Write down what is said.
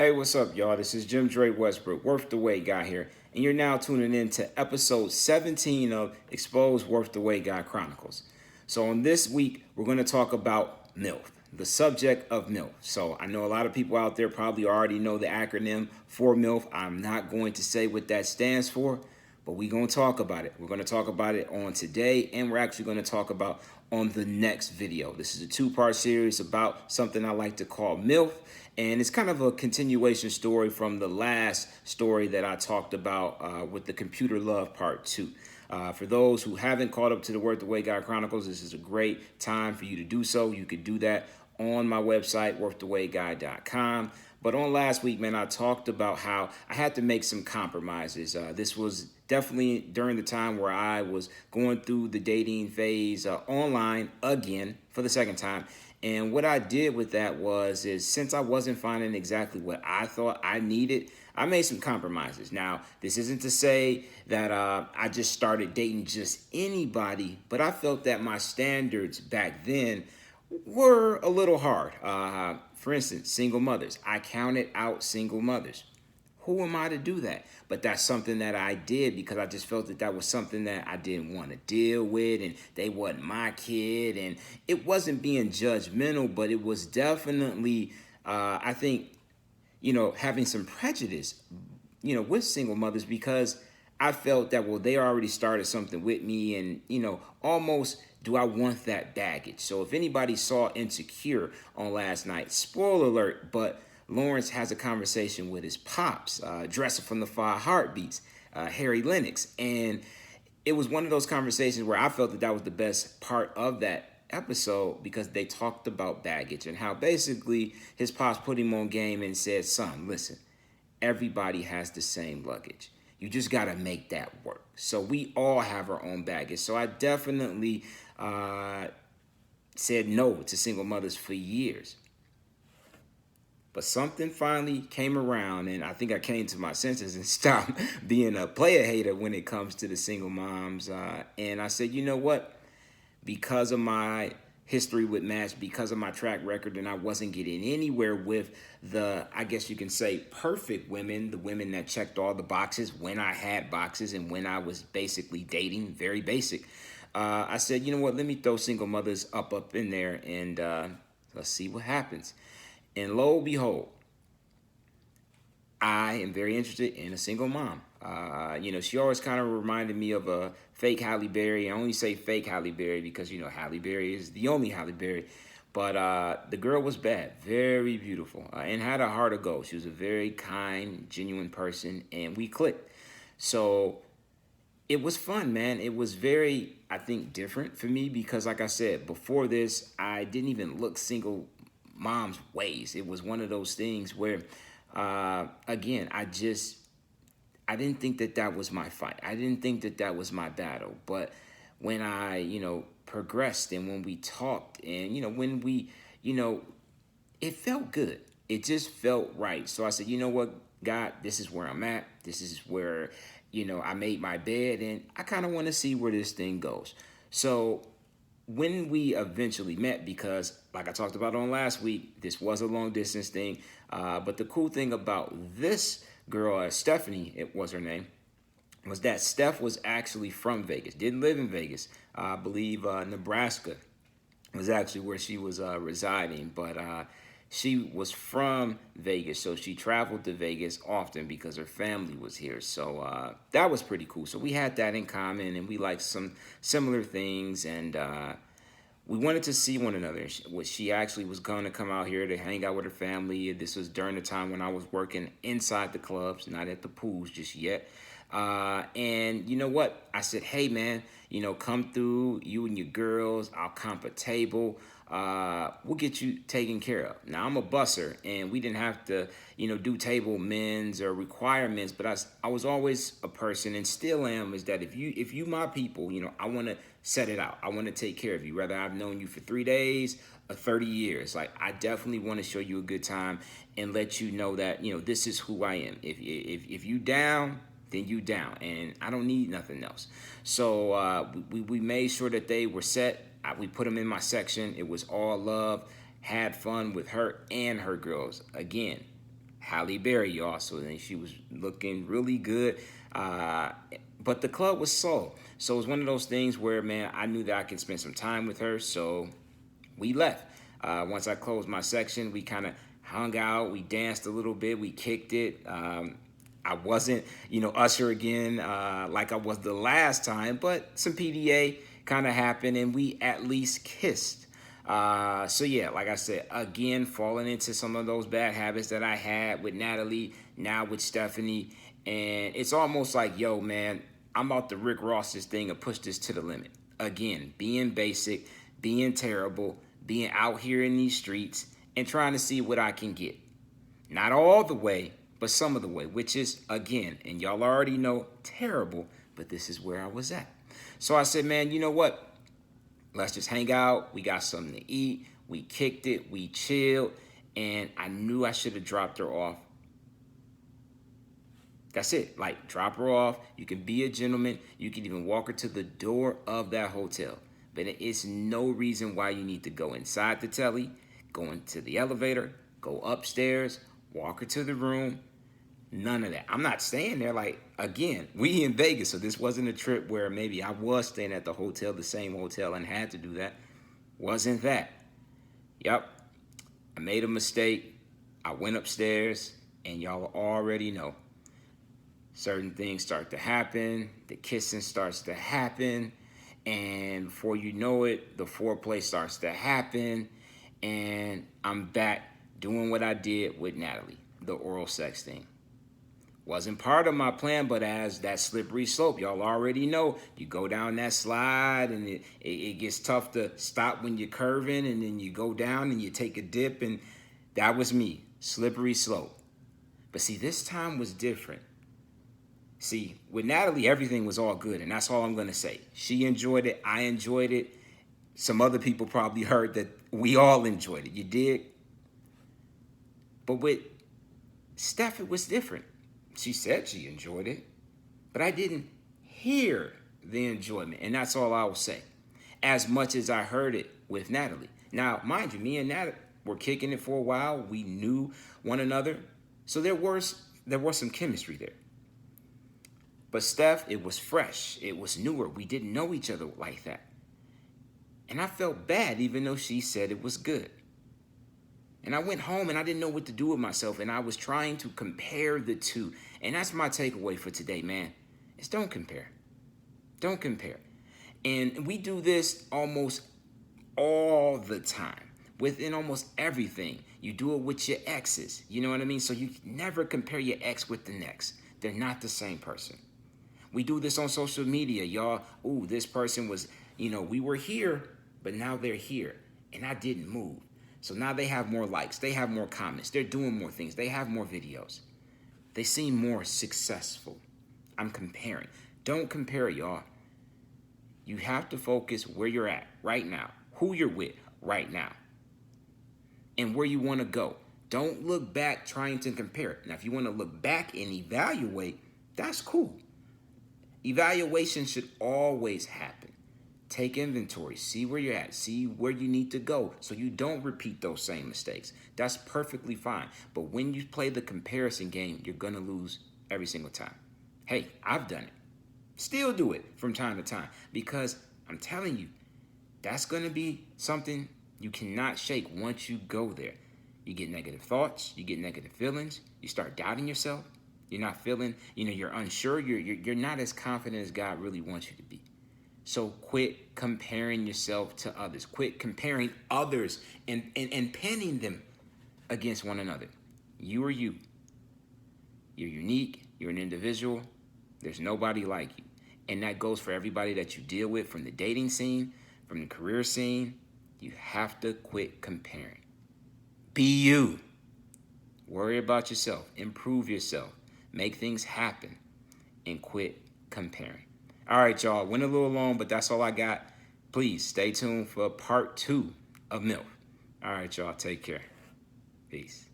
Hey, what's up, y'all? This is Jim Dre Westbrook, Worth the Wait guy here, and you're now tuning in to episode 17 of Exposed Worth the Wait Guy Chronicles. So, on this week, we're going to talk about MILF, the subject of MILF. So, I know a lot of people out there probably already know the acronym for MILF. I'm not going to say what that stands for, but we're going to talk about it. We're going to talk about it on today, and we're actually going to talk about on the next video. This is a two-part series about something I like to call MILF, and it's kind of a continuation story from the last story that I talked about with the computer love part 2. For those who haven't caught up to the Worth the Wait Guy Chronicles, this is a great time for you to do so. You could do that on my website, worththewaitguy.com. But on last week, man, I talked about how I had to make some compromises. This was definitely during the time where I was going through the dating phase online again for the second time. And what I did with that is since I wasn't finding exactly what I thought I needed, I made some compromises. Now, this isn't to say that I just started dating just anybody, but I felt that my standards back then were a little hard. For instance, single mothers. I counted out single mothers. Who am I to do that? But that's something that I did because I just felt that that was something that I didn't want to deal with, and they wasn't my kid, and it wasn't being judgmental, but it was definitely, I think, having some prejudice, with single mothers because I felt that, well, they already started something with me, and, almost do I want that baggage? So if anybody saw Insecure on last night, spoiler alert, but Lawrence has a conversation with his pops, Dresser from the Five Heartbeats, Harry Lennox. And it was one of those conversations where I felt that that was the best part of that episode because they talked about baggage and how basically his pops put him on game and said, son, listen, everybody has the same luggage. You just got to make that work. So we all have our own baggage. So I definitely said no to single mothers for years. But something finally came around, and I think I came to my senses and stopped being a player hater when it comes to the single moms. And I said, you know what? Because of my history with Match, because of my track record, and I wasn't getting anywhere with the, I guess you can say, perfect women, the women that checked all the boxes when I had boxes and when I was basically dating, very basic. I said, you know what? Let me throw single mothers up in there, and let's see what happens. And lo and behold, I am very interested in a single mom. She always kind of reminded me of a fake Halle Berry. I only say fake Halle Berry because, Halle Berry is the only Halle Berry. But the girl was bad, very beautiful, and had a heart of gold. She was a very kind, genuine person, and we clicked. So it was fun, man. It was very, I think, different for me because, like I said, before this, I didn't even look single mom's ways. It was one of those things where, again, I didn't think that that was my fight. I didn't think that that was my battle. But when I, progressed and when we talked and, when we, it felt good. It just felt right. So I said, you know what, God, this is where I'm at. This is where, I made my bed and I kind of want to see where this thing goes. So when we eventually met, because like I talked about on last week, this was a long distance thing. But the cool thing about this girl, Stephanie, it was her name, was that Steph was actually from Vegas, didn't live in Vegas. I believe Nebraska was actually where she was residing, but she was from Vegas, so she traveled to Vegas often because her family was here. So that was pretty cool. So we had that in common, and we liked some similar things, and we wanted to see one another. She actually was going to come out here to hang out with her family. This was during the time when I was working inside the clubs, not at the pools just yet. And you know what? I said, hey, man, come through, you and your girls. I'll comp a table. We'll get you taken care of. Now, I'm a busser, and we didn't have to, do table men's or requirements, but I was always a person, and still am, is that if you my people, I want to set it out. I want to take care of you, whether I've known you for 3 days or 30 years. Like, I definitely want to show you a good time and let you know that, this is who I am. If you down, then you down, and I don't need nothing else. So we made sure that they were set. We put them in my section. It was all love. Had fun with her and her girls. Again, Halle Berry, y'all. So then she was looking really good. But the club was slow. So it was one of those things where, man, I knew that I could spend some time with her. So we left. Once I closed my section, we kind of hung out. We danced a little bit. We kicked it. I wasn't, Usher again like I was the last time, but some PDA kind of happened, and we at least kissed. So yeah, like I said, again, falling into some of those bad habits that I had with Natalie, now with Stephanie, and it's almost like, yo, man, I'm about to Rick Ross this thing and push this to the limit. Again, being basic, being terrible, being out here in these streets, and trying to see what I can get. Not all the way, but some of the way, which is, again, and y'all already know, terrible, but this is where I was at. So I said, man, you know what? Let's just hang out. We got something to eat. We kicked it. We chilled. And I knew I should have dropped her off. That's it. Like, drop her off. You can be a gentleman. You can even walk her to the door of that hotel. But it's no reason why you need to go inside the telly, go into the elevator, go upstairs, walk her to the room. None of that. I'm not staying there. Like, again, we in Vegas, so this wasn't a trip where maybe I was staying at the hotel, the same hotel, and had to do that. Wasn't that. Yep. I made a mistake. I went upstairs, and y'all already know. Certain things start to happen. The kissing starts to happen. And before you know it, the foreplay starts to happen. And I'm back doing what I did with Natalie, the oral sex thing. Wasn't part of my plan, but as that slippery slope, y'all already know, you go down that slide and it gets tough to stop when you're curving, and then you go down and you take a dip, and that was me, slippery slope. But see, this time was different. See, with Natalie, everything was all good, and that's all I'm going to say. She enjoyed it. I enjoyed it. Some other people probably heard that we all enjoyed it. You dig? But with Steph, it was different. She said she enjoyed it, but I didn't hear the enjoyment, and that's all I will say. As much as I heard it with Natalie. Now, mind you, me and Natalie were kicking it for a while. We knew one another, so there was some chemistry there. But Steph, it was fresh. It was newer. We didn't know each other like that. And I felt bad, even though she said it was good. And I went home and I didn't know what to do with myself, and I was trying to compare the two. And that's my takeaway for today, man. Is don't compare. Don't compare. And we do this almost all the time. Within almost everything. You do it with your exes. You know what I mean? So you never compare your ex with the next. They're not the same person. We do this on social media, y'all. Ooh, this person was, we were here, but now they're here. And I didn't move. So now they have more likes. They have more comments. They're doing more things. They have more videos. They seem more successful. I'm comparing. Don't compare, y'all. You have to focus where you're at right now, who you're with right now, and where you want to go. Don't look back trying to compare. Now, if you want to look back and evaluate, that's cool. Evaluation should always happen. Take inventory, see where you're at, see where you need to go so you don't repeat those same mistakes. That's perfectly fine. But when you play the comparison game, you're going to lose every single time. Hey, I've done it. Still do it from time to time because I'm telling you, that's going to be something you cannot shake once you go there. You get negative thoughts, you get negative feelings, you start doubting yourself. You're not feeling, you're unsure, you're not as confident as God really wants you to be. So quit comparing yourself to others. Quit comparing others and pinning them against one another. You are you. You're unique. You're an individual. There's nobody like you. And that goes for everybody that you deal with, from the dating scene, from the career scene. You have to quit comparing. Be you. Worry about yourself. Improve yourself. Make things happen. And quit comparing. All right, y'all. Went a little long, but that's all I got. Please stay tuned for part 2 of MILF. All right, y'all. Take care. Peace.